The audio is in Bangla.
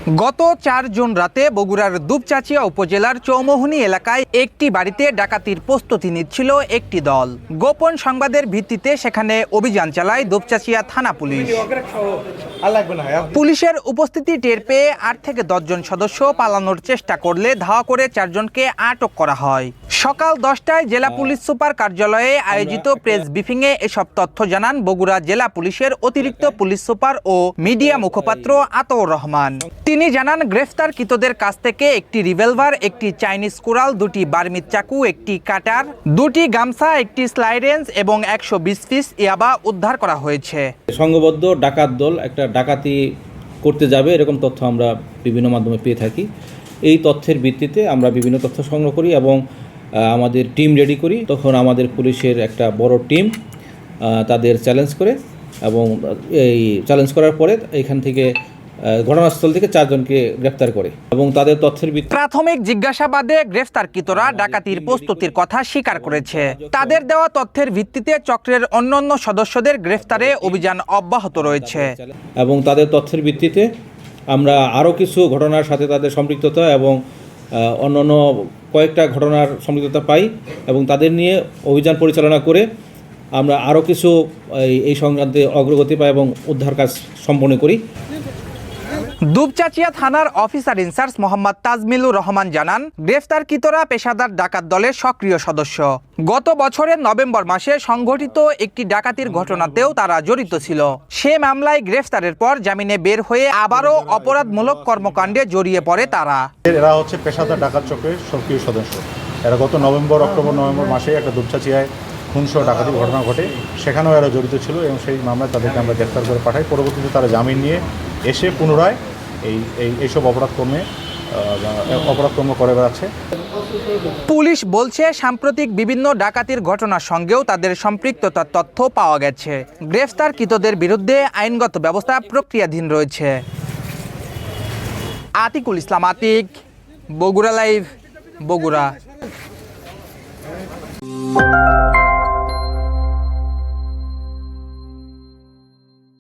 গত ৪ জুন রাতে বগুড়ার দুপচাঁচিয়া উপজেলার চৌমোহনী এলাকায় একটি বাড়িতে ডাকাতির প্রস্তুতি নিচ্ছিল একটি দল। গোপন সংবাদের ভিত্তিতে সেখানে অভিযান চালায় দুপচাঁচিয়া থানা পুলিশ। পুলিশের উপস্থিতি টের পেয়ে ৮ থেকে ১০ জন সদস্য পালানোর চেষ্টা করলে ধাওয়া করে ৪ জনকে আটক করা হয়। সকাল ১০টায় জেলা পুলিশ সুপার কার্যালয়ে আয়োজিত প্রেস ব্রিফিংয়ে এসব তথ্য জানান বগুড়া জেলা পুলিশের অতিরিক্ত পুলিশ সুপার ও মিডিয়া মুখপাত্র আতাউর রহমান। তিনি জানান, গ্রেফতারকৃতদের কাছ থেকে একটি রিভলভার, একটি চাইনিজ কুড়াল, ২টি বার্মিজ চাকু, একটি কাটার, ২টি গামছা, একটি স্লাইডেন্স এবং ১২০ পিস ইয়াবা উদ্ধার করা হয়েছে। সংঘবদ্ধ ডাকাত দল একটা ডাকাতি করতে যাবে এরকম তথ্য আমরা বিভিন্ন মাধ্যমে পেয়ে থাকি। এই তথ্যের ভিত্তিতে আমরা বিভিন্ন তথ্য সংগ্রহ করি এবং আমাদের টিম রেডি করি। তখন আমাদের পুলিশের একটা বড় টিম তাদের চ্যালেঞ্জ করে এবং এই চ্যালেঞ্জ করার পরে এখান থেকে ঘটনাস্থল থেকে ৪ জনকে গ্রেফতার করে এবং তাদের তথ্যের ভিত্তিতে প্রাথমিক জিজ্ঞাসাবাদে গ্রেফতারকৃতরা ডাকাতির প্রস্তুতির কথা স্বীকার করেছে। তাদের দেওয়া তথ্যের ভিত্তিতে চক্রের অন্যান্য সদস্যদের গ্রেফতারে অভিযান অব্যাহত রয়েছে এবং তাদের তথ্যের ভিত্তিতে আমরা আরও কিছু ঘটনার সাথে তাদের সম্পৃক্ততা এবং অন্যান্য কয়েকটা ঘটনার সম্পৃক্ততা পাই এবং তাদের নিয়ে অভিযান পরিচালনা করে আমরা আরও কিছু এই সংক্রান্তে অগ্রগতি পাই এবং উদ্ধার কাজ সম্পন্ন করি। দুপচাঁচিয়া থানার অফিসার ইনচার্জ মোহাম্মদ তাজমিলুর রহমান জানান, গ্রেফতারকৃতরা পেশাদার ডাকাত দলের সক্রিয় সদস্য। গত বছরের নভেম্বর মাসে সংঘটিত একটি ডাকাতির ঘটনাতেও তারা জড়িত ছিল। সে মামলায় গ্রেফতারের পর জামিনে বের হয়ে আবারও অপরাধমূলক কর্মকাণ্ডে জড়িয়ে পড়ে তারা। এরা হচ্ছে পেশাদার ডাকাত চক্রের সক্রিয় সদস্য। এরা গত অক্টোবর-নভেম্বর মাসে একটা দুপচাঁচিয়ায় খুনসহ ডাকাতির ঘটনা ঘটে, সেখানেও এরা জড়িত ছিল এবং সেই মামলায় তাদেরকে আমরা গ্রেফতার করে পাঠাই। পরবর্তীতে তারা জামিন নিয়ে এসে পুনরায় এইসব অপরাধকর্ম করে বেড়াচ্ছে। পুলিশ বলছে, সাম্প্রতিক বিভিন্ন ডাকাতির ঘটনার সঙ্গেও তাদের সম্পৃক্ততার তথ্য পাওয়া গেছে। গ্রেফতারকৃতদের বিরুদ্ধে আইনগত ব্যবস্থা প্রক্রিয়াধীন রয়েছে। আতিকুল ইসলাম আতিক, বগুড়া লাইভ, বগুড়া।